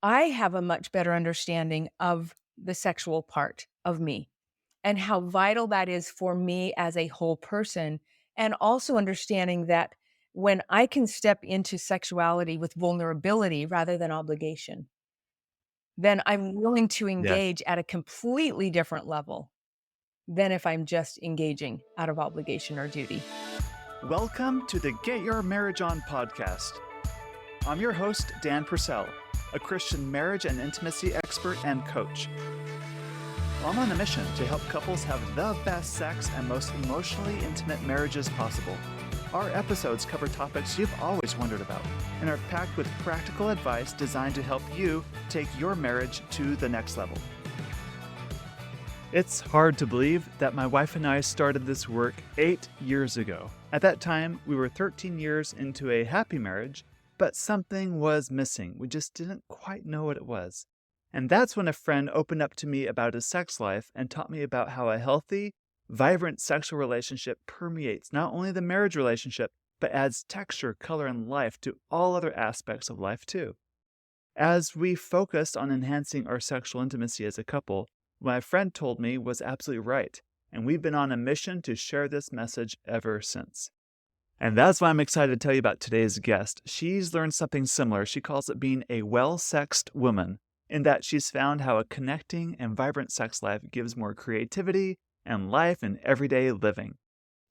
I have a much better understanding of the sexual part of me and how vital that is for me as a whole person. And also understanding that when I can step into sexuality with vulnerability rather than obligation, then I'm willing to Yes. engage at a completely different level than if I'm just engaging out of obligation or duty. Welcome to the Get Your Marriage On podcast. I'm your host, Dan Purcell, a Christian marriage and intimacy expert and coach. I'm on a mission to help couples have the best sex and most emotionally intimate marriages possible. Our episodes cover topics you've always wondered about and are packed with practical advice designed to help you take your marriage to the next level. It's hard to believe that my wife and I started this work 8 years ago. At that time, we were 13 years into a happy marriage, but something was missing. We just didn't quite know what it was. And that's when a friend opened up to me about his sex life and taught me about how a healthy, vibrant sexual relationship permeates not only the marriage relationship, but adds texture, color, and life to all other aspects of life too. As we focused on enhancing our sexual intimacy as a couple, what my friend told me was absolutely right, and we've been on a mission to share this message ever since. And that's why I'm excited to tell you about today's guest. She's learned something similar. She calls it being a well-sexed woman, in that she's found how a connecting and vibrant sex life gives more creativity and life in everyday living.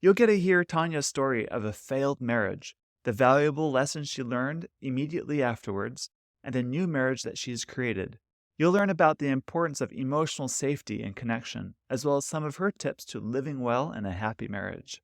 You'll get to hear Tanya's story of a failed marriage, the valuable lessons she learned immediately afterwards, and the new marriage that she's created. You'll learn about the importance of emotional safety and connection, as well as some of her tips to living well in a happy marriage.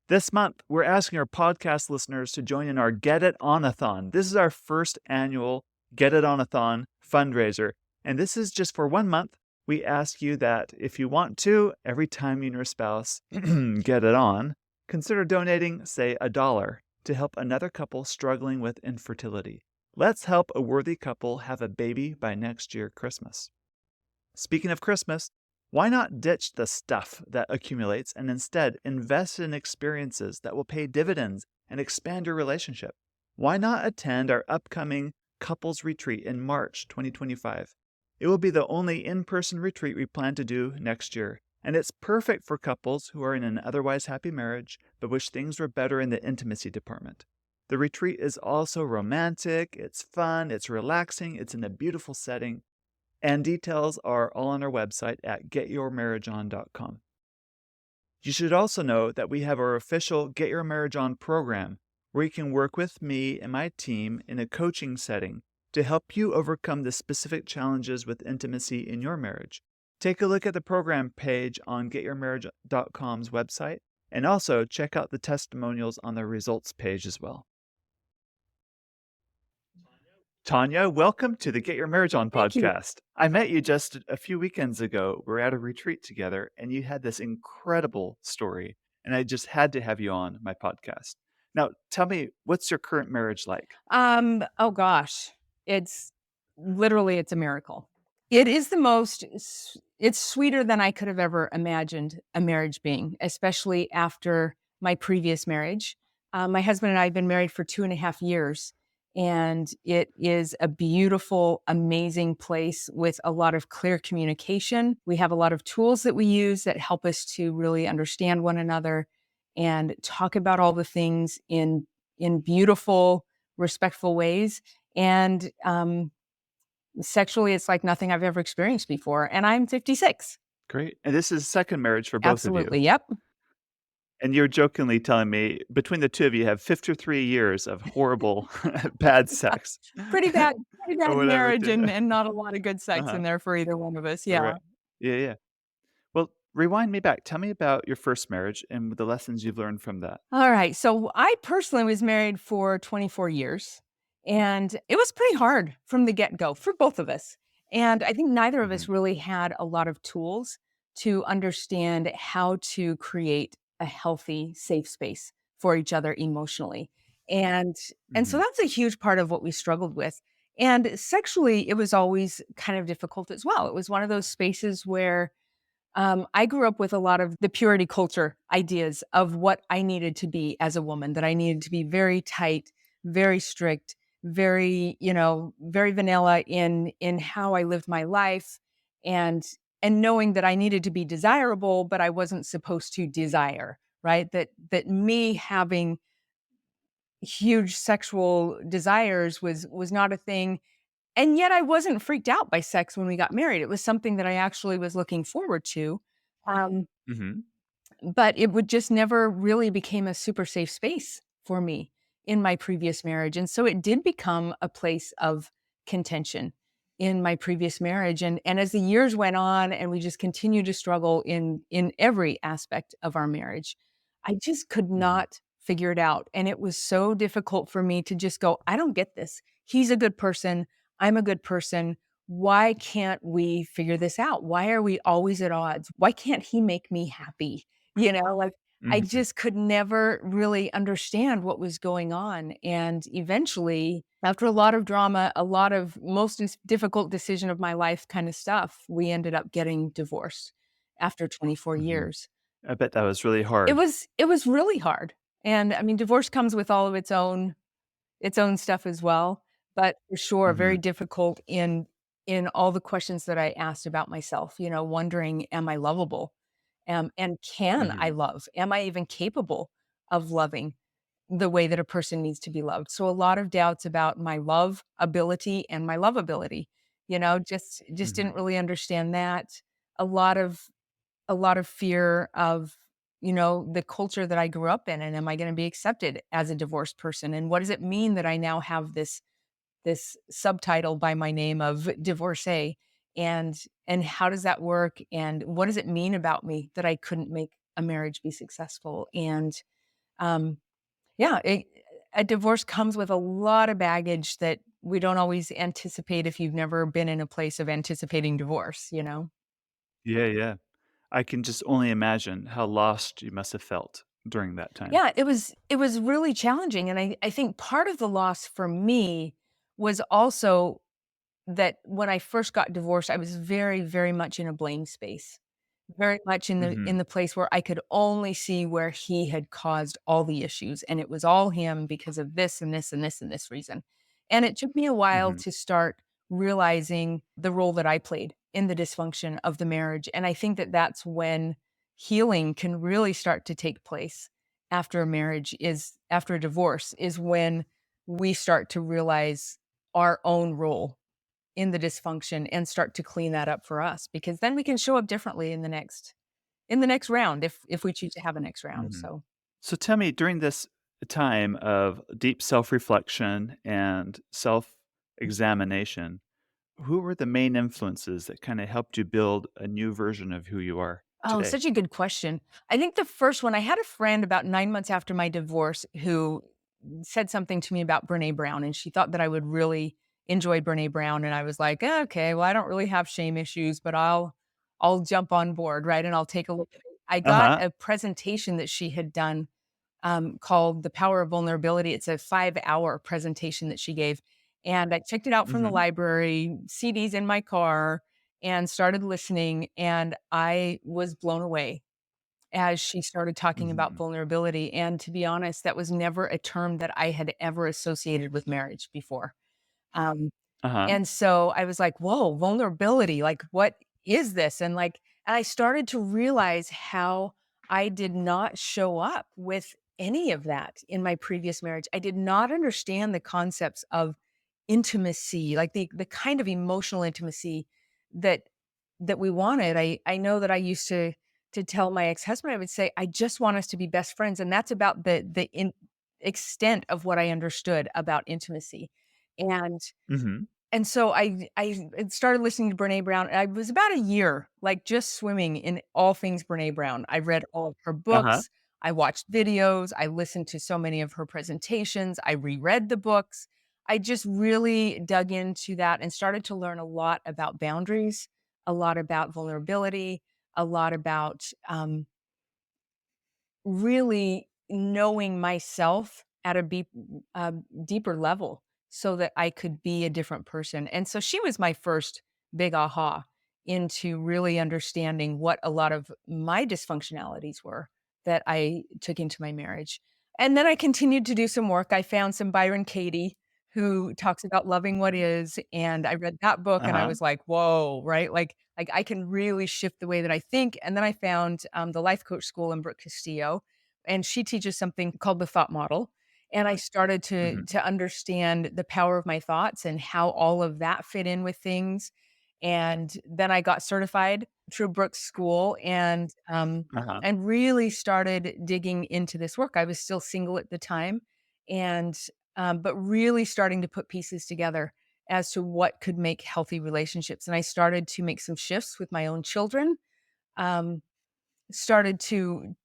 This month, we're asking our podcast listeners to join in our Get It On-a-thon. This is our first annual Get It On-a-thon fundraiser, and this is just for 1 month. We ask you that if you want to, every time you and your spouse get it on, consider donating, say, $1 to help another couple struggling with infertility. Let's help a worthy couple have a baby by next year Christmas. Speaking of Christmas, why not ditch the stuff that accumulates and instead invest in experiences that will pay dividends and expand your relationship? Why not attend our upcoming couples retreat in March 2025? It will be the only in-person retreat we plan to do next year, and it's perfect for couples who are in an otherwise happy marriage but wish things were better in the intimacy department. The retreat is also romantic, it's fun, it's relaxing, it's in a beautiful setting, and details are all on our website at getyourmarriageon.com. You should also know that we have our official Get Your Marriage On program, where you can work with me and my team in a coaching setting to help you overcome the specific challenges with intimacy in your marriage. Take a look at the program page on getyourmarriage.com's website, and also check out the testimonials on the results page as well. Tanya, welcome to the Get Your Marriage On Thank you. podcast. I met you just a few weekends ago. We were at a retreat together, and you had this incredible story, and I just had to have you on my podcast. Now, tell me, what's your current marriage like? Oh gosh, it's it's a miracle. It is it's sweeter than I could have ever imagined a marriage being, especially after my previous marriage. My husband and I have been married for 2.5 years, and it is a beautiful, amazing place with a lot of clear communication. We have a lot of tools that we use that help us to really understand one another and talk about all the things in beautiful, respectful ways. And sexually, it's like nothing I've ever experienced before. And I'm 56. Great. And this is second marriage for both of you. Absolutely. Yep. And you're jokingly telling me between the two of you have 53 years of horrible, bad sex. Pretty bad, pretty Or bad whatever. marriage and not a lot of good sex Uh-huh. in there for either one of us. Yeah. Right. Yeah, yeah. Well, rewind me back. Tell me about your first marriage and the lessons you've learned from that. All right. So I personally was married for 24 years, and it was pretty hard from the get go for both of us. And I think neither of Mhm. us really had a lot of tools to understand how to create a healthy, safe space for each other emotionally. And and so Mhm. that's a huge part of what we struggled with. And sexually, it was always kind of difficult as well. It was one of those spaces where I grew up with a lot of the purity culture ideas of what I needed to be as a woman, that I needed to be very tight, very strict, very, very vanilla in how I lived my life, and knowing that I needed to be desirable, but I wasn't supposed to desire, right? That me having huge sexual desires was not a thing, and yet I wasn't freaked out by sex when we got married. It was something that I actually was looking forward to. Um, Mhm. but it would just never really became a super safe space for me in my previous marriage, and so it did become a place of contention in my previous marriage, and as the years went on and we just continued to struggle in every aspect of our marriage, I just could Mhm. not figure it out, and it was so difficult for me to just go, "I don't get this. He's a good person. I'm a good person. Why can't we figure this out? Why are we always at odds? Why can't he make me happy?" Like, I Mhm. just could never really understand what was going on, and eventually, after a lot of drama, a lot of difficult decision of my life kinda stuff, we ended up getting divorced after 24 Mhm. years. I bet that was really It hard. was it was really hard, and, I mean, divorce comes with all of its own stuff as well, but for sure, very Mhm. difficult in all the questions that I asked about myself, wondering, "Am I lovable? And can I Mhm. love? Am I even capable of loving the way that a person needs to be loved?" So a lot of doubts about my love ability and my lovability, just didn't Mhm. really understand that. A lot of a lot of fear of, the culture that I grew up in, and am I gonna be accepted as a divorced person? And what does it mean that I now have this subtitle by my name of divorcee? And how does that work? And what does it mean about me that I couldn't make a marriage be successful? And um, yeah, a divorce comes with a lot of baggage that we don't always anticipate if you've never been in a place of anticipating divorce. Yeah, yeah. I can just only imagine how lost you must have felt during that time. Yeah, it was really challenging, and I think part of the loss for me was also that when I first got divorced, I was very, very much in a blame space. Very much in Mhm. the place where I could only see where he had caused all the issues, and it was all him because of this and this and this and this reason. And it took me a while Mhm. to start realizing the role that I played in the dysfunction of the marriage, and I think that that's when healing can really start to take place after a marriage is after a divorce, is when we start to realize our own role in the dysfunction and start to clean that up for us, because then we can show up differently in the next round if we choose to have a next round. Mhm. So, So tell me, during this time of deep self-reflection and self-examination, who were the main influences that kinda helped you build a new version of who you are oh, today? such a good question. I think the first one, I had a friend about 9 months after my divorce who said something to me about Brené Brown, and she thought that I would really enjoy Brené Brown, and I was like, "Okay, well, I don't really have shame issues, but I'll jump on board, right, and I'll take a look at it." I got Uh-huh. a presentation that she had done, called The Power of Vulnerability. It's a 5-hour presentation that she gave, and I checked it out from the Mhm. library, CDs in my car, and started listening, and I was blown away as she started talking about Mhm. vulnerability, and to be honest, that was never a term that I had ever associated with marriage before. Um, Uh-huh. and so I was like, "Whoa, vulnerability, like, what is this?" And I started to realize how I did not show up with any of that in my previous marriage. I did not understand the concepts of intimacy, like the kind of emotional intimacy that we wanted. I know that I used to tell my ex-husband, I would say, "I just want us to be best friends," and that's about the extent of what I understood about intimacy. And Mhm. so I started listening to Brené Brown. I was about a year, like, just swimming in all things Brené Brown. I read all of her Uh-huh. books, I watched videos, I listened to so many of her presentations, I reread the books. I just really dug into that and started to learn a lot about boundaries, a lot about vulnerability, a lot about, really knowing myself at a deeper level so that I could be a different person. And so she was my first big aha into really understanding what a lot of my dysfunctionalities were that I took into my marriage. And then I continued to do some work. I found some Byron Katie, who talks about loving what is, and I read that book and I Uh-huh. was like, "Whoa," right? Like I can really shift the way that I think, and then I found, the life coach school in Brooke Castillo, and she teaches something called the thought model, and I started Mhm. to understand the power of my thoughts and how all of that fit in with things, and then I got certified through Brooks School Uh-huh. and really started digging into this work. I was still single at the time, and but really starting to put pieces together as to what could make healthy relationships. And I started to make some shifts with my own children. Um, started to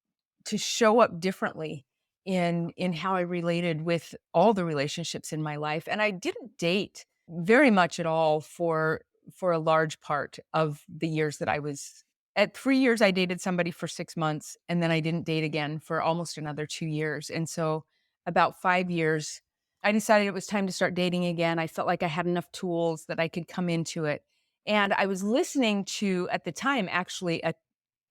show up differently in how I related with all the relationships in my life. And I didn't date very much at all for a large part of the years that I was at 3 years I dated somebody for 6 months and then I didn't date again for almost another 2 years. And so about 5 years I decided it was time to start dating again. I felt like I had enough tools that I could come into it. And I was listening to at the time actually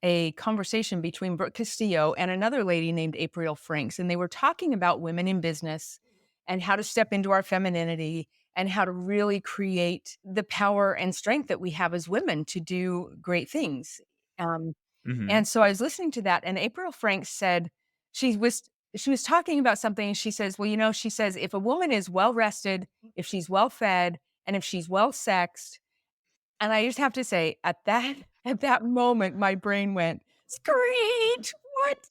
a conversation between Brooke Castillo and another lady named April Franks, and they were talking about women in business and how to step into our femininity and how to really create the power and strength that we have as women to do great things. Um, Mhm. and so I was listening to that, and April Franks said she was talking about something, and she says, "Well, you know," she says, "if a woman is well rested, if she's well fed, and if she's well sexed, and I just have to say, at that moment, my brain went, "Screech! What?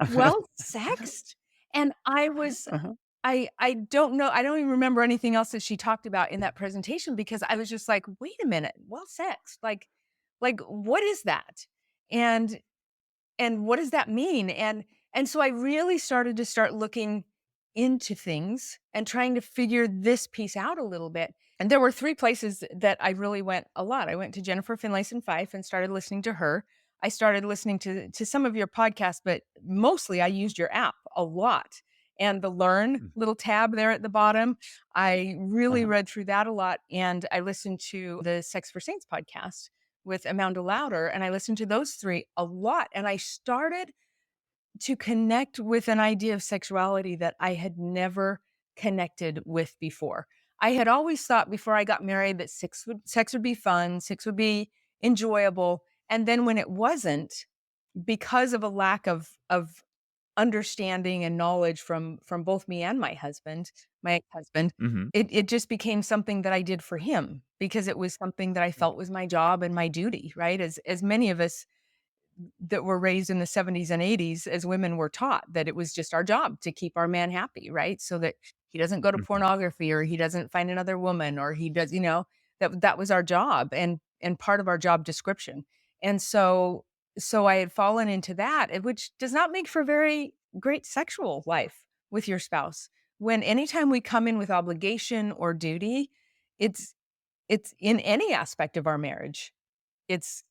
Well sexed?" And I was Uh-huh. I don't know, I don't even remember anything else that she talked about in that presentation because I was just like, "Wait a minute, well sexed? Like, what is that?" And and what does that mean? And so I really started to start looking into things and trying to figure this piece out a little bit. And there were 3 places that I really went a lot. I went to Jennifer Finlayson Fife and started listening to her. I started listening to some of your podcasts, but mostly I used your app a lot. And the learn Mm. little tab there at the bottom, I really Uh-huh. read through that a lot. And I listened to the Sex for Saints podcast with Amanda Louder, and I listened to those 3 a lot, and I started to connect with an idea of sexuality that I had never connected with before. I had always thought before I got married that sex would be fun, sex would be enjoyable, and then when it wasn't, because of a lack of understanding and knowledge from both me and my ex-husband, Mhm. it just became something that I did for him because it was something that I felt was my job and my duty, right? As many of us that were raised in the 70s and 80s as women were taught that it was just our job to keep our man happy, right? So that he doesn't go to Mhm. pornography or he doesn't find another woman or he does, that was our job and part of our job description. And so I had fallen into that, which does not make for very great sexual life with your spouse. When anytime we come in with obligation or duty, it's it's in any aspect of our marriage. It's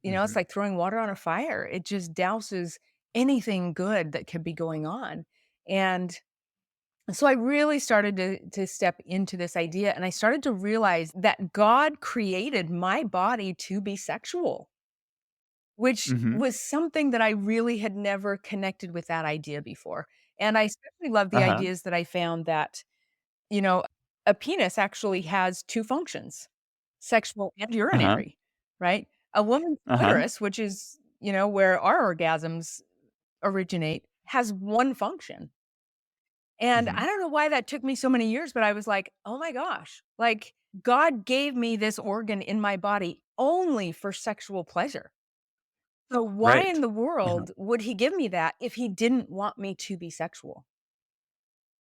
it's Mhm. like throwing water on a fire. It just douses anything good that could be going on. And so I really started to step into this idea and I started to realize that God created my body to be sexual, which Mhm. was something that I really had never connected with that idea before. And I especially love the Uh-huh. ideas that I found that, you know, a penis actually has 2 functions, sexual and Uh-huh. urinary, right? A woman's Uh-huh. clitoris, which is, where our orgasms originate, has 1 function. And Mhm. I don't know why that took me so many years, but I was like, "Oh my gosh, like, God gave me this organ in my body only for sexual pleasure. So why in Right. the Uh-huh. world would he give me that if he didn't want me to be sexual?"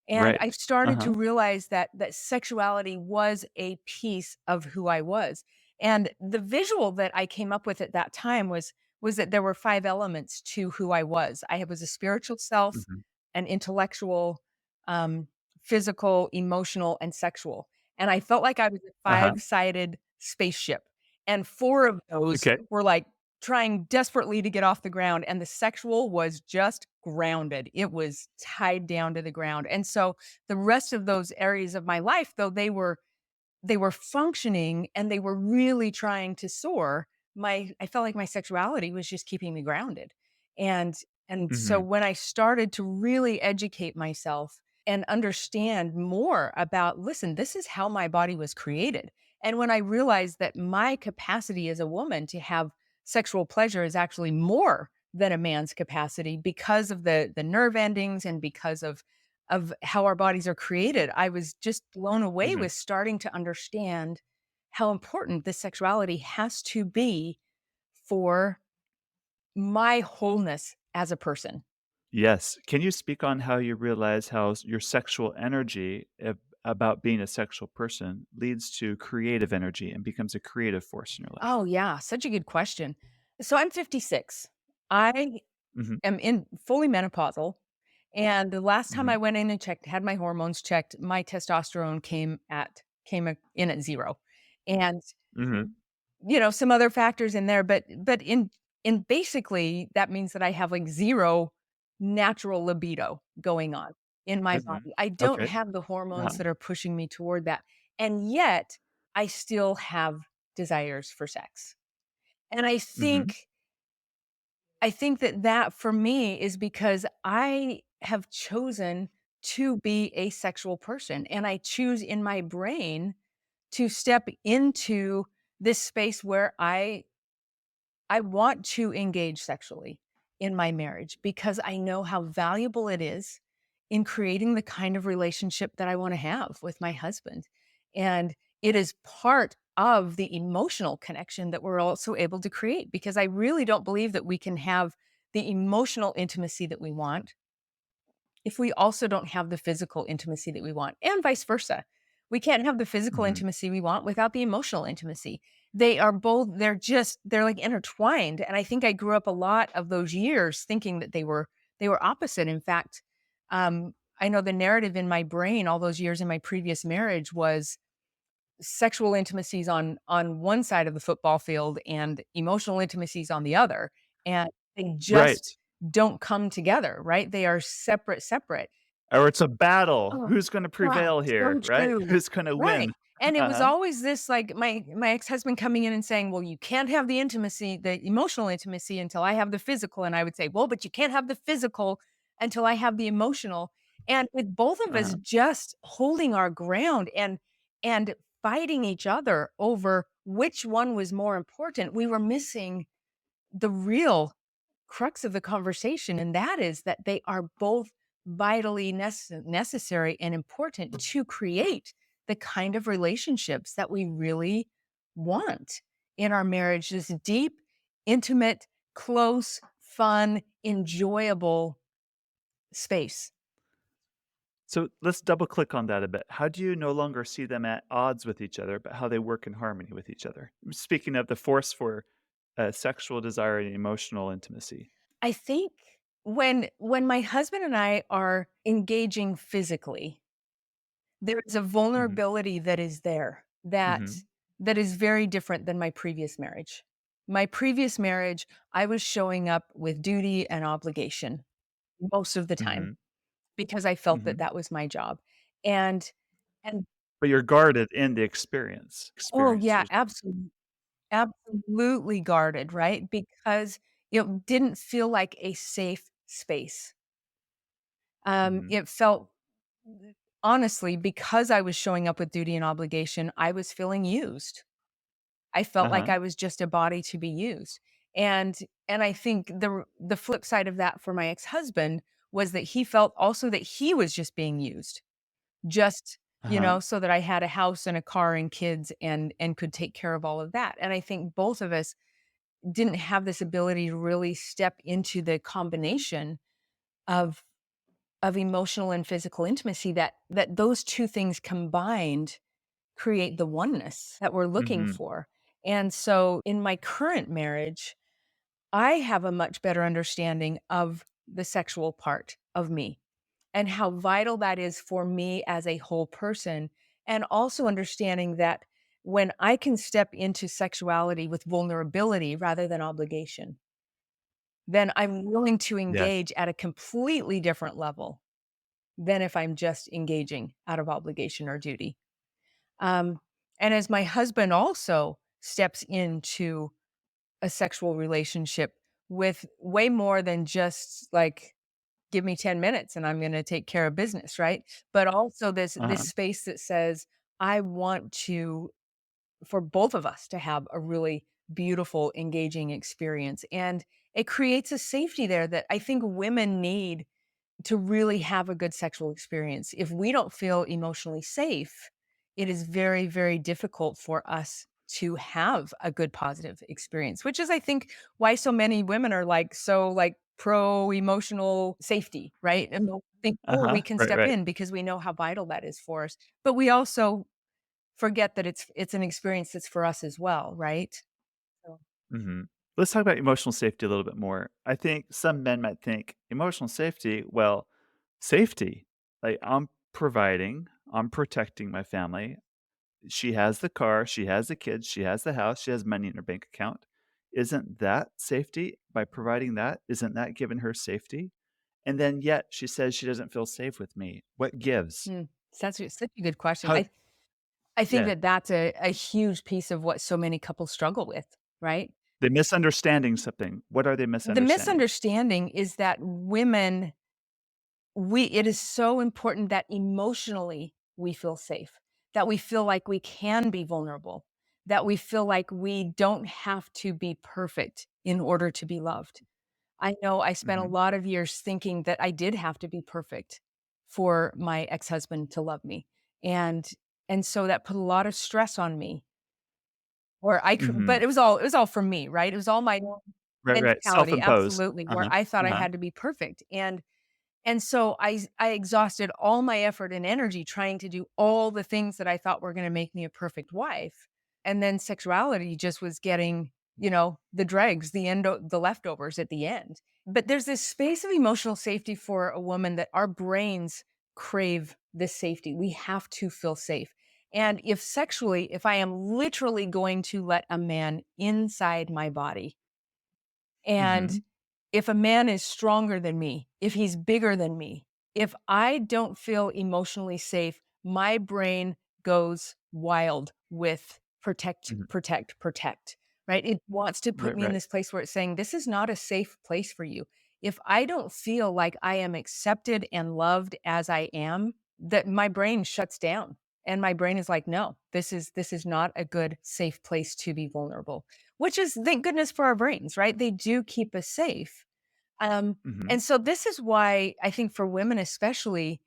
And I Right. started to Uh-huh. realize that sexuality was a piece of who I was. And the visual that I came up with at that time was that there were 5 elements to who I was. I was a spiritual self, Mhm. an intellectual, um, physical, emotional, and sexual. And I felt like I was a Uh-huh. five-sided spaceship. And 4 of those Okay. were like trying desperately to get off the ground, and the sexual was just grounded. It was tied down to the ground, and so the rest of those areas of my life, though they were functioning and they were really trying to soar, I felt like my sexuality was just keeping me grounded, and and so Mhm. when I started to really educate myself and understand more about, listen, this is how my body was created. And when I realized that my capacity as a woman to have sexual pleasure is actually more than a man's capacity because of the nerve endings and because of how our bodies are created, I was just blown away Mhm. with starting to understand how important this sexuality has to be for my wholeness as a person. Yes. Can you speak on how you realize how your sexual energy about being a sexual person leads to creative energy and becomes a creative force in your life? Oh, yeah, such a good question. So I'm 56. I Mhm. am in fully menopausal, and the last time I Mhm. went in and checked, had my hormones checked, my testosterone in at 0. And, Mhm. some other factors in there, but in basically, that means that I have, like, 0 natural libido going on in my Mhm. body. I don't Okay. have the Uh-huh. hormones that are pushing me toward that, and yet I still have desires for sex. And Mhm. I think that that for me is because I have chosen to be a sexual person, and I choose in my brain to step into this space where I want to engage sexually in my marriage because I know how valuable it is in creating the kind of relationship that I want to have with my husband. And it is part of the emotional connection that we're also able to create because I really don't believe that we can have the emotional intimacy that we want if we also don't have the physical intimacy that we want, and vice versa. We can't have the physical Mhm. intimacy we want without the emotional intimacy. They're like intertwined. And I think I grew up a lot of those years thinking that they were opposite. In fact, I know the narrative in my brain all those years in my previous marriage was sexual intimacies on one side of the football field and emotional intimacies on the other. And they just Right. don't come together, right? They are separate. Or it's a battle. Oh, Who's gonna God, prevail here, so right? true. Who's gonna Right, win? and it was Uh-huh. always this, like, my ex-husband coming in and saying, "Well, you can't have the emotional intimacy until I have the physical," and I would say, "Well, but you can't have the physical until I have the emotional," and with both of us Uh-huh. just holding our ground and fighting each other over which one was more important, we were missing the real crux of the conversation, and that is that they are both vitally necessary and important to create the kind of relationships that we really want in our marriage, this deep, intimate, close, fun, enjoyable space. So let's double click on that a bit. How do you no longer see them at odds with each other, but how they work in harmony with each other? Speaking of the force for sexual desire and emotional intimacy. I think when my husband and I are engaging physically, there is a Mhm. vulnerability that is there Mhm. that is very different than my previous marriage. My previous marriage, I was showing up with duty and obligation most of the time Mhm. because I felt that Mhm. that was my job. And and But you're guarded in the experience. oh Experience. yeah, There's absolutely guarded, right? Because it didn't feel like a safe space. Mhm. It felt honestly, because I was showing up with duty and obligation, I was feeling used. I felt like Uh-huh. I was just a body to be used. And and I think the flip side of that for my ex-husband was that he felt also that he was just being used. Just, Uh-huh. so that I had a house and a car and kids and could take care of all of that. And I think both of us didn't have this ability to really step into the combination of emotional and physical intimacy that those two things combined create the oneness that we're looking Mhm. for. And so in my current marriage, I have a much better understanding of the sexual part of me and how vital that is for me as a whole person. And also understanding that when I can step into sexuality with vulnerability rather than obligation, then I'm willing to Yes. engage at a completely different level than if I'm just engaging out of obligation or duty. Um, and as my husband also steps into a sexual relationship with way more than just like give me 10 minutes and I'm gonna take care of business, right? But also this Uh-huh. space that says, I want to for both of us to have a really beautiful, engaging experience. And it creates a safety there that I think women need to really have a good sexual experience. If we don't feel emotionally safe, it is very, very difficult for us to have a good positive experience, which is, I think, why so many women are like so like pro emotional safety, right? And they'll think, oh, we Uh-huh. can Right, step right. in because we know how vital that is for us. But we also forget that it's an experience that's for us as well, right? So Mhm. Let's talk about emotional safety a little bit more. I think some men might think emotional safety, well, safety. Like I'm protecting my family. She has the car, she has the kids, she has the house, she has money in her bank account. Isn't that safety? By providing that, isn't that giving her safety? And then yet she says she doesn't feel safe with me. What gives? such a good question. How I think yeah, that that's a huge piece of what so many couples struggle with, right? they misunderstanding something. What are they The misunderstanding? misunderstanding is that women, we it is so important that emotionally we feel safe, that we feel like we can be vulnerable, that we feel like we don't have to be perfect in order to be loved. I know I spent a Mhm, lot of years thinking that I did have to be perfect for my ex-husband to love me. And and so that put a lot of stress on me. Or mhm. but it was all for me, right? It was all my own Right, right, mentality, self-imposed. absolutely, where Uh-huh, I thought I uh-huh. had to be perfect. And so I exhausted all my effort and energy trying to do all the things that I thought were gonna make me a perfect wife. And then sexuality just was getting, the dregs, the leftovers at the end. But there's this space of emotional safety for a woman that our brains crave this safety. We have to feel safe. And if I am literally going to let a man inside my body, and Mhm, if a man is stronger than me, if he's bigger than me, if I don't feel emotionally safe, my brain goes wild with protect, mhm. protect, protect, right? It wants to put Right, me in right. this place where it's saying, this is not a safe place for you. If I don't feel like I am accepted and loved as I am, that my brain shuts down. And my brain is like, no, this is not a good, safe place to be vulnerable. Which is thank goodness for our brains, right? They do keep us safe. Um, Mhm, and so this is why I think for women especially,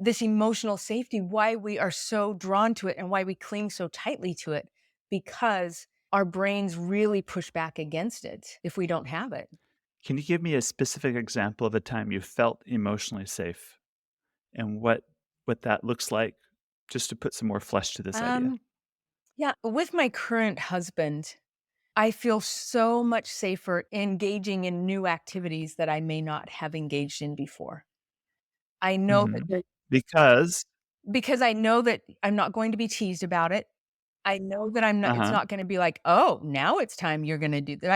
this emotional safety, why we are so drawn to it and why we cling so tightly to it, because our brains really push back against it if we don't have it. can you give me a specific example of a time you felt emotionally safe and what that looks like, just to put some more flesh to this idea? Um, yeah, with my current husband, I feel so much safer engaging in new activities that I may not have engaged in before. I know that Mhm. Because because I know that I'm not going to be teased about it. I know that I'm not it's Uh-huh, not gonna be like, "Oh, now it's time you're gonna do that."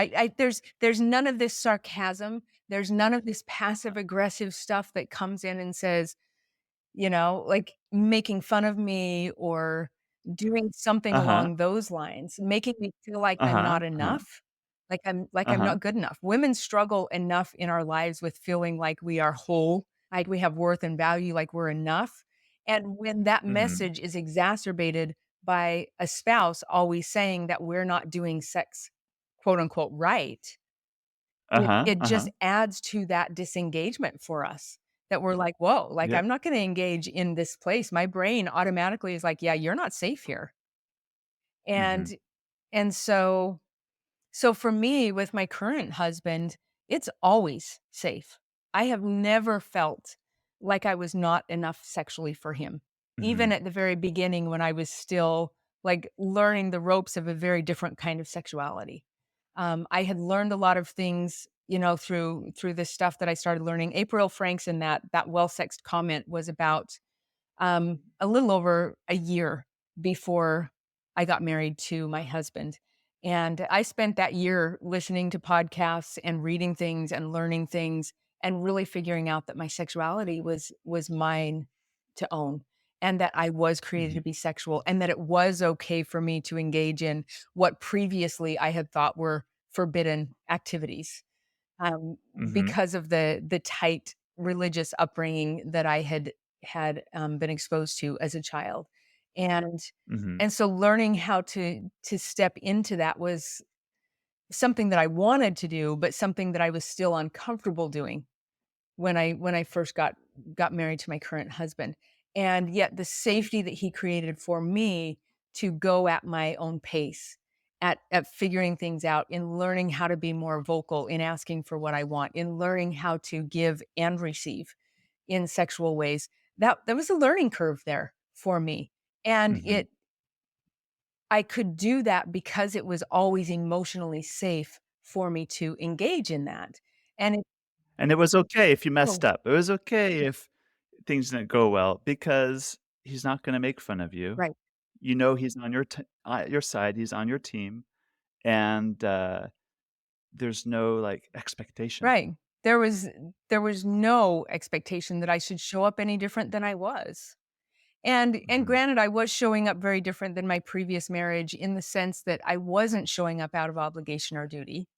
There's none of this sarcasm. There's none of this passive aggressive stuff that comes in and says, like making fun of me or doing something uh-huh, along those lines, making me feel like I'm uh-huh, not uh-huh, enough, like I'm uh-huh, not good enough. Women struggle enough in our lives with feeling like we are whole, like we have worth and value, like we're enough. And when that mhm, message is exacerbated by a spouse always saying that we're not doing sex, quote unquote, right, it uh-huh, it just uh-huh, adds to that disengagement for us that we're like, "Whoa, like, yep, I'm not gonna engage in this place." My brain automatically is like, "Yeah, you're not safe here." mhm, And and so for me, with my current husband, it's always safe. I have never felt like I was not enough sexually for him. Even mhm, at the very beginning when I was still like learning the ropes of a very different kind of sexuality. I had learned a lot of things, through this stuff that I started learning. April Franks in that well sexed comment was about a little over a year before I got married to my husband. And I spent that year listening to podcasts and reading things and learning things and really figuring out that my sexuality was mine to own and that I was created mhm, to be sexual and that it was okay for me to engage in what previously I had thought were forbidden activities um, mhm, because of the tight religious upbringing that I had been exposed to as a child, and Mhm. and so learning how to step into that was something that I wanted to do, but something that I was still uncomfortable doing when I first got married to my current husband. And yet the safety that he created for me to go at my own pace, at figuring things out, in learning how to be more vocal, in asking for what I want, in learning how to give and receive in sexual ways. That was a learning curve there for me. And Mhm. it I could do that because it was always emotionally safe for me to engage in that. And it And it was okay if you messed oh, up. It was okay if things didn't go well because he's not gonna make fun of you. right. You know he's on your side, he's on your team, and, there's no, like, expectation. Right. There was there was no expectation that I should show up any different than I was. And Mhm. granted, I was showing up very different than my previous marriage in the sense that I wasn't showing up out of obligation or duty.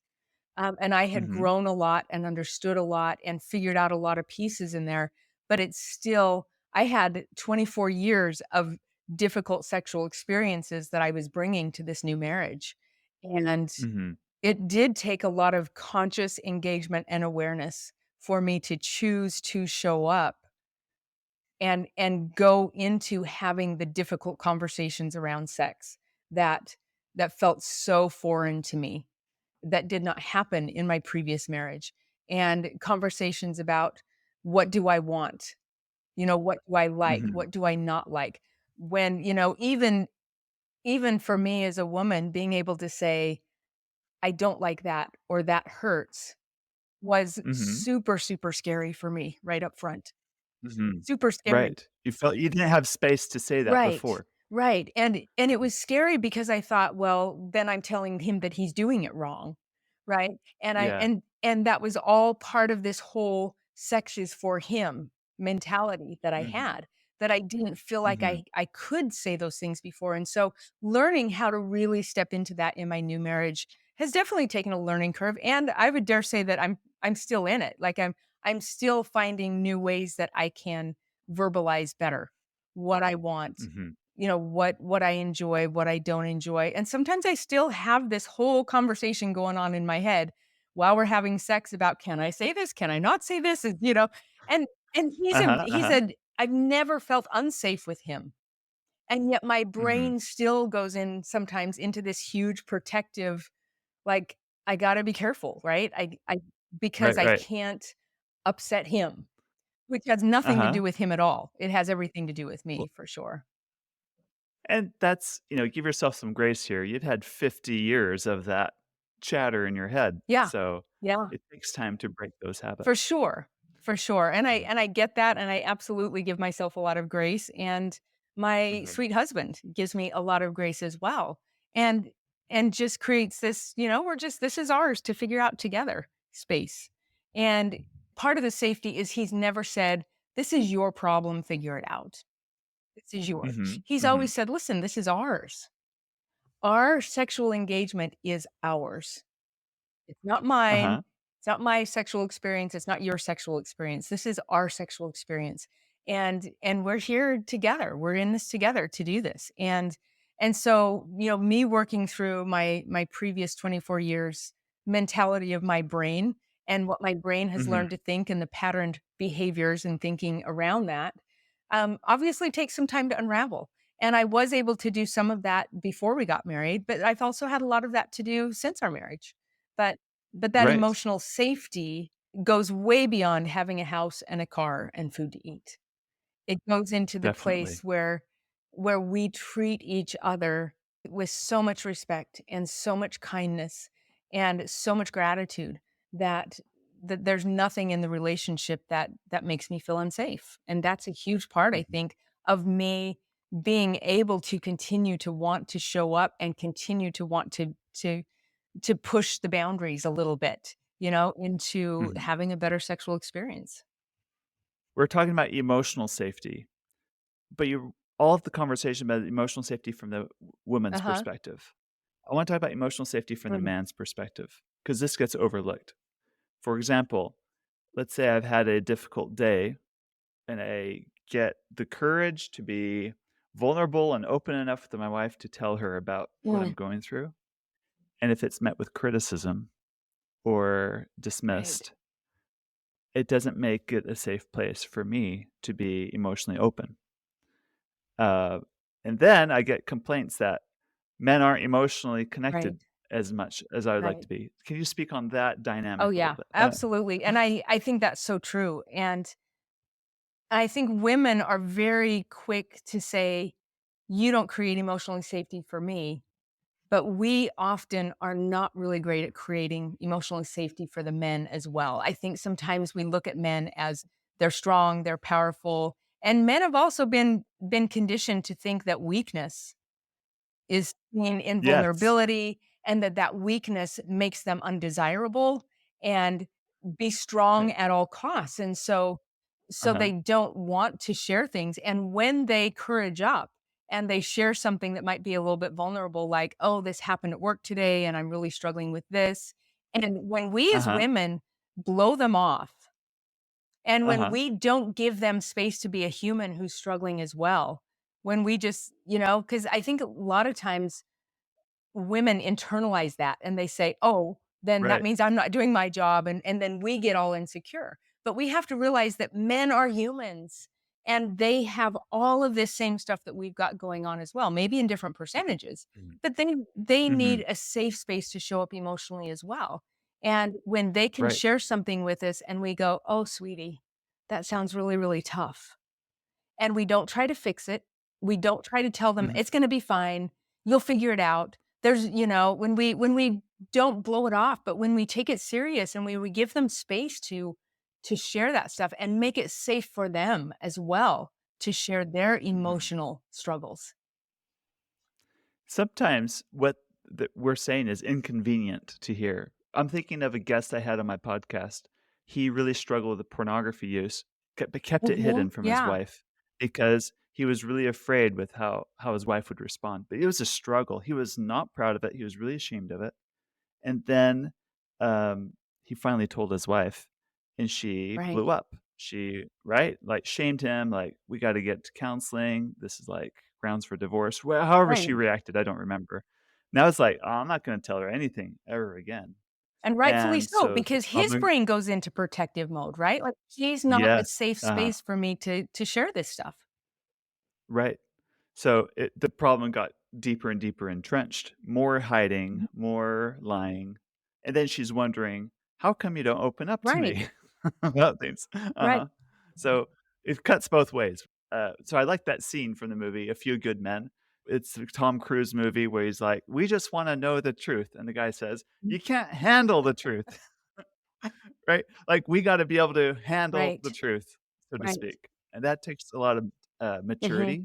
And I had Mhm. grown a lot and understood a lot and figured out a lot of pieces in there, but it's still I had 24 years of difficult sexual experiences that I was bringing to this new marriage. And Mhm. it did take a lot of conscious engagement and awareness for me to choose to show up and go into having the difficult conversations around sex that that felt so foreign to me, that did not happen in my previous marriage. And conversations about what do I want? What do I like? Mhm. What do I not like? When, even for me as a woman, being able to say, I don't like that or that hurts was Mhm. super, super scary for me right up front. Mhm. Super scary. Right. You felt you didn't have space to say that Right. before. Right. And it was scary because I thought, well, then I'm telling him that he's doing it wrong. Right? And I Yeah. and that was all part of this whole sex is for him mentality that I Mhm. had, that I didn't feel like Mhm. I could say those things before. And so learning how to really step into that in my new marriage has definitely taken a learning curve. And I would dare say that I'm still in it. Like I'm still finding new ways that I can verbalize better what I want, Mhm. what I enjoy, what I don't enjoy. And sometimes I still have this whole conversation going on in my head while we're having sex about, can I say this? Can I not say this? And and Uh-huh, he uh-huh. said I've never felt unsafe with him. And yet my Mhm. brain still goes in sometimes into this huge protective, like, I gotta be careful, right? I because Right, I right. can't upset him, which has nothing to Uh-huh. do with him at all. It has everything to do with Well, me for sure. and that's give yourself some grace here. You've had 50 years of that chatter in your head, Yeah. so Yeah. it takes time to break those For habits. sure. For sure. And I Mhm. and I get that, and I absolutely give myself a lot of grace, and my Mhm. sweet husband gives me a lot of grace as well. And and just creates this, we're just this is ours to figure out together space. And part of the safety is he's never said, "This is your problem, figure it out. This is yours." Mhm. He's Mhm. always said, "Listen, this is ours. Our sexual engagement is ours. It's not mine. Uh-huh. It's not my sexual experience. It's not your sexual experience. This is our sexual experience. And we're here together. We're in this together to do this." And so, me working through my previous 24 years mentality of my brain and what my brain has Mhm. learned to think and the patterned behaviors and thinking around that, obviously takes some time to unravel. And I was able to do some of that before we got married, but I've also had a lot of that to do since our marriage. But but that Right. emotional safety goes way beyond having a house and a car and food to eat. It goes into the Definitely. place where we treat each other with so much respect and so much kindness and so much gratitude that there's nothing in the relationship that makes me feel unsafe. And that's a huge part, I Mhm. think, of me being able to continue to want to show up and continue to want to push the boundaries a little bit, into Mhm. having a better sexual experience. We're talking about emotional safety, but you all of the conversation about emotional safety from the woman's Uh-huh. perspective. I wanna talk about emotional safety from the Mm. man's perspective because this gets overlooked. For example, let's say I've had a difficult day and I get the courage to be vulnerable and open enough to my wife to tell her about what I'm Mm, going through. And if it's met with criticism or right, dismissed, it doesn't make it a safe place for me to be emotionally open. Uh, and then I get complaints that men aren't emotionally right, connected as much as I would like right. to be. Can you speak on that Oh, dynamic a little yeah, bit? absolutely, and I think that's so true, and I think women are very quick to say, "You don't create emotional safety for me," but we often are not really great at creating emotional safety for the men as well. I think sometimes we look at men as they're strong, they're powerful, and men have also been conditioned to think that weakness is being in Yes. vulnerability and that weakness makes them undesirable and be strong Right. at all costs. And so Uh-huh. they don't want to share things. And when they courage up and they share something that might be a little bit vulnerable, like, oh, this happened at work today and I'm really struggling with this. And when we as Uh-huh. women blow them off and when Uh-huh. we don't give them space to be a human who's struggling as well, when we just, because I think a lot of times women internalize that and they say, "Oh, then that Right. means I'm not doing my job," and then we get all insecure. But we have to realize that men are humans and they have all of this same stuff that we've got going on as well, maybe in different percentages. Mhm. But they Mhm. need a safe space to show up emotionally as well. And when they can Right. share something with us and we go, "Oh, sweetie, that sounds really, really tough." And we don't try to fix it. We don't try to tell them, Mhm. "It's gonna be fine. You'll figure it out." When we don't blow it off, but when we take it serious and we give them space to share that stuff and make it safe for them as well to share their Mhm. emotional struggles. Sometimes what that we're saying is inconvenient to hear. I'm thinking of a guest I had on my podcast. He really struggled with pornography use, but kept it hidden Mhm. from his Yeah. wife because he was really afraid with how his wife would respond. But it was a struggle. He was not proud of it. He was really ashamed of it. And then, he finally told his wife, and she Right. blew up. She right? Like, shamed him, like, "We gotta get to counseling. This is, like, grounds for divorce." Well, however she Right. reacted, I don't remember. Now it's like, "Oh, I'm not gonna tell her anything ever again." And rightfully And so, so the because his problem brain goes into protective mode, right? Like, he's not a Yes, safe uh-huh, space for me to share this stuff. right. So, the problem got deeper and deeper entrenched, more hiding, Mhm. more lying, and then she's wondering, "How come you don't open up to Right. me about things?" Right. Uh-huh. So, it cuts both ways. So I like that scene from the movie A Few Good Men. It's a Tom Cruise movie where he's like, "We just wanna know the truth," and the guy says, "You can't handle the truth." Right? Like, we gotta be able to handle the Right. truth, so to Right. speak, and that takes a lot of, Mhm. maturity,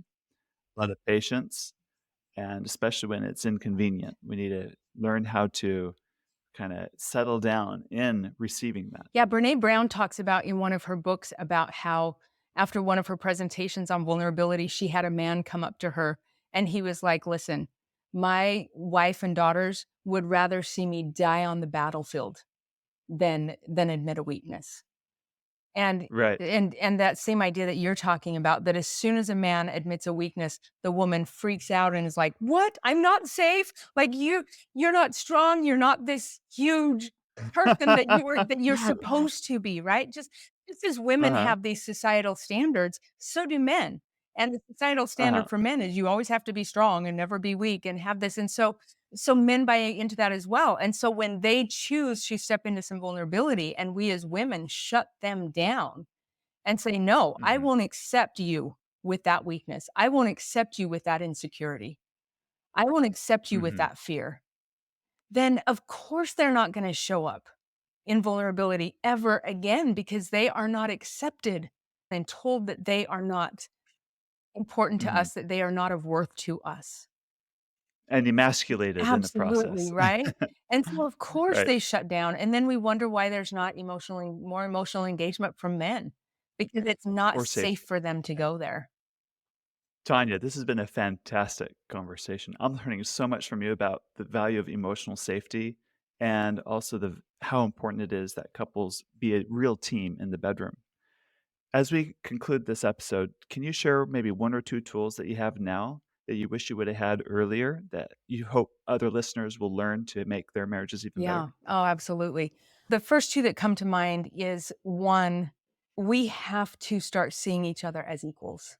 a lot of patience, and especially when it's inconvenient, we need to learn how to kinda settle down in receiving that. Yeah, Brené Brown talks about in one of her books about how after one of her presentations on vulnerability, she had a man come up to her and he was like, "Listen, my wife and daughters would rather see me die on the battlefield than admit a weakness." And Right. and that same idea that you're talking about, that as soon as a man admits a weakness, the woman freaks out and is like, "What? I'm not safe? Like you're not strong, you're not this huge person that you're supposed to be," right? Just as women Uh-huh, have these societal standards, so do men. And the societal uh-huh, standard for men is you always have to be strong and never be weak and have this. And so men buy into that as well. And so when they choose to step into some vulnerability and we as women shut them down and say, "No, I mhm, won't accept you with that weakness. I won't accept you with that insecurity. I won't accept you with mhm, that fear." Then of course they're not going to show up in vulnerability ever again because they are not accepted and told that they are not important to mhm, us, that they are not of worth to us. and emasculated in the Absolutely, process. right? And so, of course, Right, they shut down, and then we wonder why there's not emotionally more emotional engagement from men, because it's not or safe safety. for them to Yeah. go there. Tanya, this has been a fantastic conversation. I'm learning so much from you about the value of emotional safety and also the how important it is that couples be a real team in the bedroom. As we conclude this episode, can you share maybe 1 or 2 tools that you have now that you wish you would have had earlier that you hope other listeners will learn to make their marriages even Yeah. better? Oh, absolutely. The first 2 that come to mind is, 1, we have to start seeing each other as equals.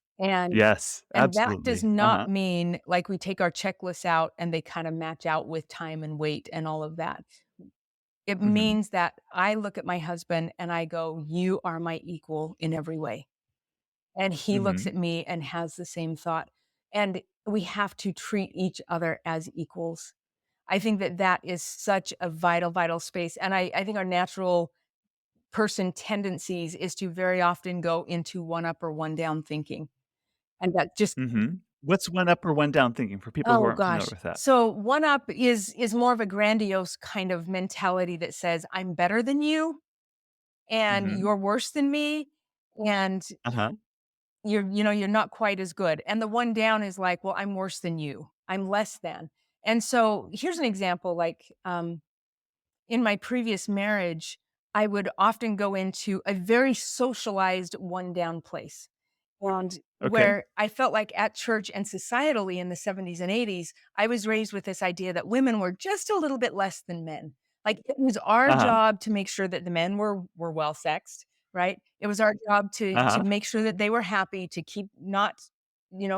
Yes, And that does absolutely. not Uh-huh. mean, like, we take our checklists out and they kinda match out with time and weight and all of that. It Mhm. means that I look at my husband and I go, "You are my equal in every way." And he looks Mhm. at me and has the same thought. And we have to treat each other as equals. I think that that is such a vital, vital space. And I think our natural person tendencies is to very often go into one up or one down thinking. And that just Mhm. What's one up or one down thinking for people who oh aren't familiar gosh. with that? So one up is more of a grandiose kind of mentality that says, I'm better than you and Mhm. you're worse than me. And Uh-huh. you're not quite as good. And the one down is like, well, I'm worse than you. I'm less than. And so here's an example like in my previous marriage, I would often go into a very socialized one down place. And Okay. where I felt like at church and societally in the 70s and 80s, I was raised with this idea that women were just a little bit less than men. Like it was our Uh-huh. job to make sure that the men were well sexed, right? It was our job to Uh-huh. make sure that they were happy, to keep not,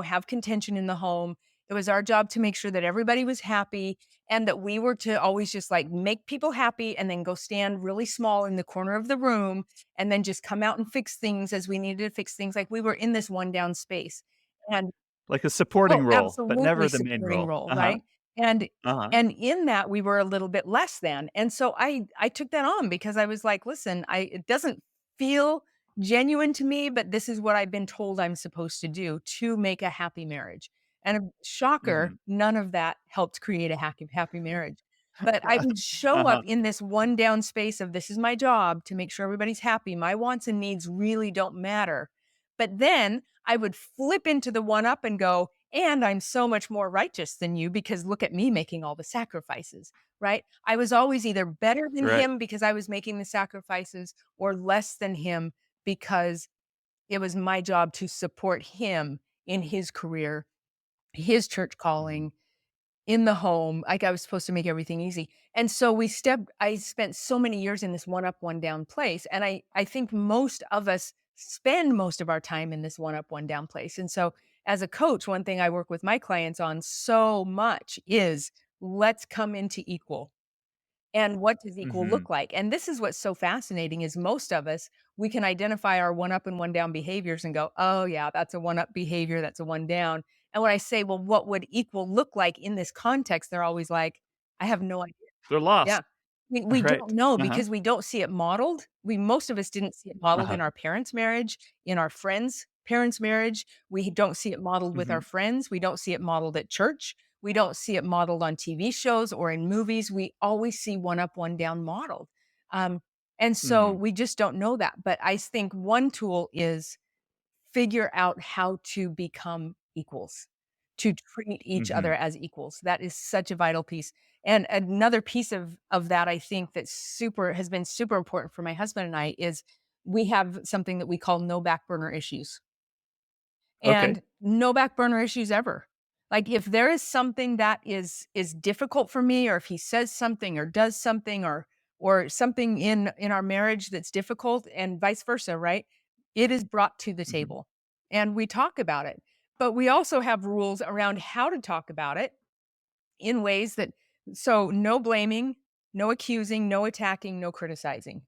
have contention in the home. It was our job to make sure that everybody was happy and that we were to always just like make people happy and then go stand really small in the corner of the room and then just come out and fix things as we needed to fix things. Like we were in this one down space. And Like a supporting oh, role, but absolutely never the main supporting role. role, Uh-huh. right? And Uh-huh. and in that we were a little bit less than. And so I took that on because I was like, listen, I it doesn't feel genuine to me, but this is what I've been told I'm supposed to do to make a happy marriage. And a shocker, Mhm. none of that helped create a happy marriage. But I would show up Uh-huh. in this one down space of this is my job to make sure everybody's happy. My wants and needs really don't matter. But then I would flip into the one up and go, and I'm so much more righteous than you because look at me making all the sacrifices, right? I was always either better than Right. him because I was making the sacrifices or less than him because it was my job to support him in his career, his church Mhm. calling, in the home, like I was supposed to make everything easy. And so I spent so many years in this one up, one down place. And I think most of us spend most of our time in this one up, one down place. And so as a coach, one thing I work with my clients on so much is let's come into equal. And what does equal Mhm. look like? And this is what's so fascinating is most of us, we can identify our one up and one down behaviors and go, "Oh yeah, that's a one up behavior, that's a one down." And when I say, "Well, what would equal look like in this context?" They're always like, "I have no idea." They're Yeah. lost. We Right. don't know Uh-huh. because we don't see it modeled. We most of us didn't see it modeled Uh-huh. in our parents' marriage, in our friends' parents' marriage. We don't see it modeled with our Mhm. friends. We don't see it modeled at church. We don't see it modeled on TV shows or in movies. We always see one up, one down modeled. Um, and so Mhm. we just don't know that. But I think one tool is figure out how to become equals, to treat each other Mhm. as equals. That is such a vital piece. And another piece of that I think that super has been super important for my husband and I is we have something that we call no back burner issues. Okay. And no back burner issues ever. Like if there is something that is difficult for me or if he says something or does something or something in our marriage that's difficult and vice versa, right? It is brought to the Mhm. table and we talk about it. But we also have rules around how to talk about it in ways that so no blaming, no accusing, no attacking, no criticizing.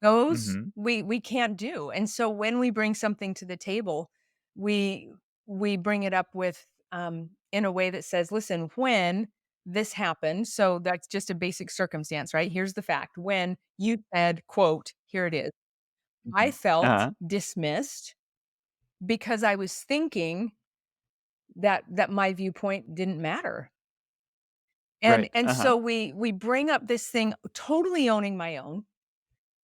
Those Mhm. we can't do, and so when we bring something to the table, we we bring it up with, in a way that says, "Listen, when this happened" so that's just a basic circumstance, right? Here's the fact. When you said, quote, here it is, "I Mhm. felt Uh-huh. dismissed because I was thinking that my viewpoint didn't matter." And Right. and Uh-huh. so we bring up this thing totally owning my own.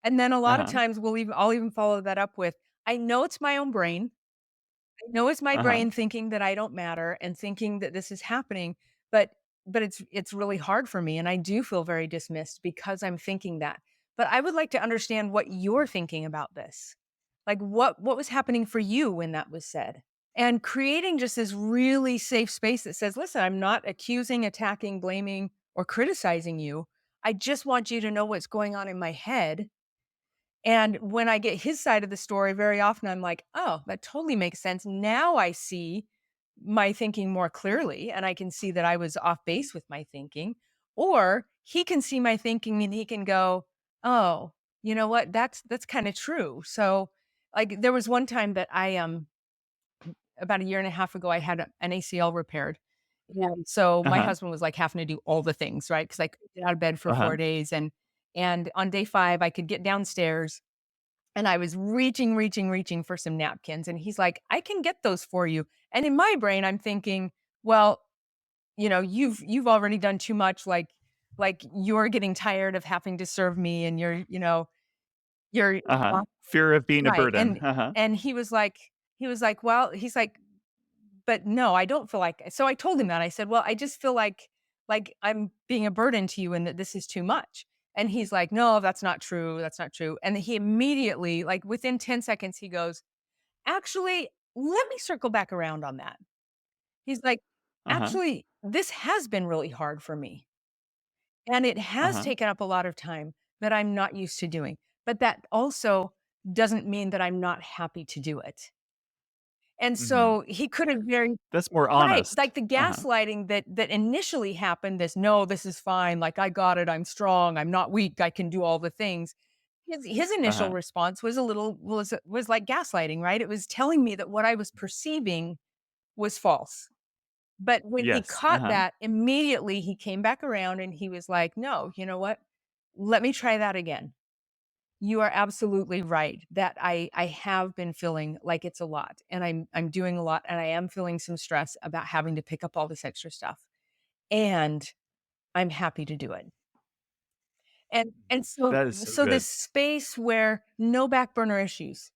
And then a lot of Uh-huh. times I'll even follow that up with, I know it's my own brain. I know it's my Uh-huh. brain thinking that I don't matter and thinking that this is happening, but it's really hard for me, and I do feel very dismissed because I'm thinking that. But I would like to understand what you're thinking about this. Like, what was happening for you when that was said? And creating just this really safe space that says, "Listen, I'm not accusing, attacking, blaming, or criticizing you. I just want you to know what's going on in my head." And when I get his side of the story, very often I'm like, "Oh, that totally makes sense. Now I see my thinking more clearly, and I can see that I was off base with my thinking." Or he can see my thinking and he can go, "Oh, you know what? That's kind of true." So, like, there was one time that about a year and a half ago, I had an ACL repaired. And so my Uh-huh. husband was like having to do all the things, right? Because I couldn't get out of bed for Uh-huh. 4 days. And on day 5, I could get downstairs and I was reaching for some napkins. And he's like, "I can get those for you." And in my brain, I'm thinking, well, you've already done too much. Like you're getting tired of having to serve me, and you're Uh-huh. Fear of being a right. burden. Uh-huh. And he was like, "Well," he's like, "But no, I don't feel like." So I told him that. I said, "Well, I just feel like I'm being a burden to you and that this is too much." And he's like, "No, that's not true. That's not true." And he immediately, like within 10 seconds, he goes, "Actually, let me circle back around on that." He's like, Uh-huh. "Actually, this has been really hard for me. And it has Uh-huh. taken up a lot of time that I'm not used to doing. But that also doesn't mean that I'm not happy to do it." And Mhm. so he could have very That's more right, honest. like the Uh-huh. gaslighting that initially happened, this, "No, this is fine, like, I got it, I'm strong, I'm not weak, I can do all the things." His initial Uh-huh. response was a little was like gaslighting, right? It was telling me that what I was perceiving was false. But when he Yes. caught Uh-huh. that, immediately he came back around and he was like, "No, you know what? Let me try that again. You are absolutely right that I have been feeling like it's a lot, and I'm doing a lot, and I am feeling some stress about having to pick up all this extra stuff, and I'm happy to do it." And so That is so so this good. space where no back burner issues.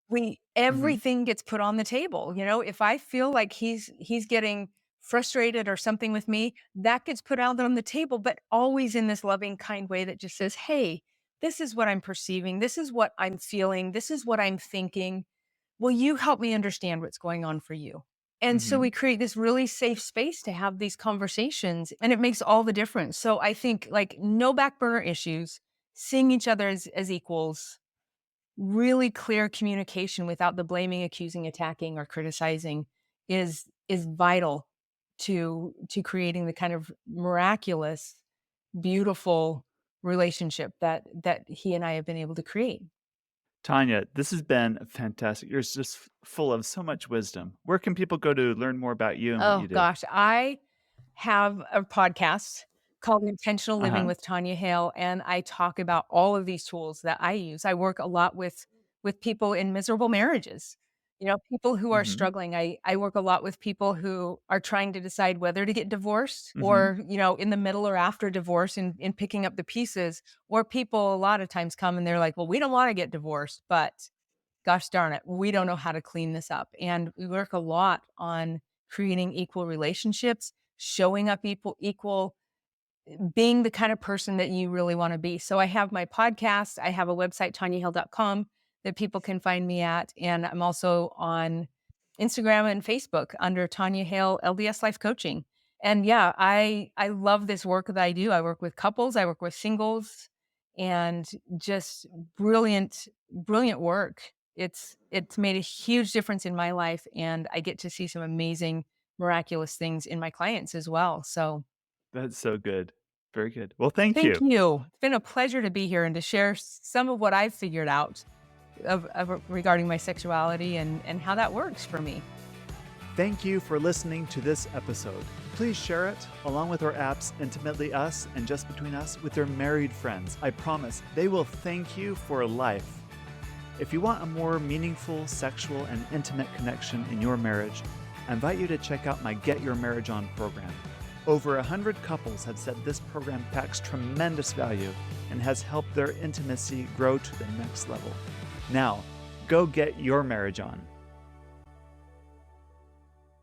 We Mhm. everything gets put on the table, if I feel like he's getting frustrated or something with me, that gets put out on the table, but always in this loving, kind way that just says, "Hey, this is what I'm perceiving. This is what I'm feeling. This is what I'm thinking. Will you help me understand what's going on for you?" And so we Mhm. create this really safe space to have these conversations, and it makes all the difference. So I think, like, no back burner issues, seeing each other as equals, really clear communication without the blaming, accusing, attacking, or criticizing is vital to creating the kind of miraculous, beautiful relationship that he and I have been able to create. Tanya, this has been fantastic. You're just full of so much wisdom. Where can people go to learn more about you and what Oh you do? gosh, I have a podcast called Intentional Living Uh-huh. with Tanya Hale, and I talk about all of these tools that I use. I work a lot with people in miserable marriages, people who are Mhm. struggling. I work a lot with people who are trying to decide whether to get divorced, Mhm. or, in the middle or after divorce, and in picking up the pieces. Or people a lot of times come and they're like, "Well, we don't want to get divorced, but gosh darn it, we don't know how to clean this up." And we work a lot on creating equal relationships, showing up equal, being the kind of person that you really want to be. So I have my podcast, I have a website, tanyahill.com, that people can find me at. And I'm also on Instagram and Facebook under Tanya Hale LDS Life Coaching. And yeah, I love this work that I do. I work with couples, I work with singles, and just brilliant work. It's made a huge difference in my life, and I get to see some amazing, miraculous things in my clients as well. So That's so good. Very good. Well, thank thank you. you. It's been a pleasure to be here and to share some of what I've figured out regarding my sexuality and how that works for me. Thank you for listening to this episode. Please share it, along with our apps Intimately Us and Just Between Us, with your married friends. I promise they will thank you for life. If you want a more meaningful sexual and intimate connection in your marriage, I invite you to check out my Get Your Marriage On program. Over 100 couples have said this program packs tremendous value and has helped their intimacy grow to the next level. Now, go get your marriage on.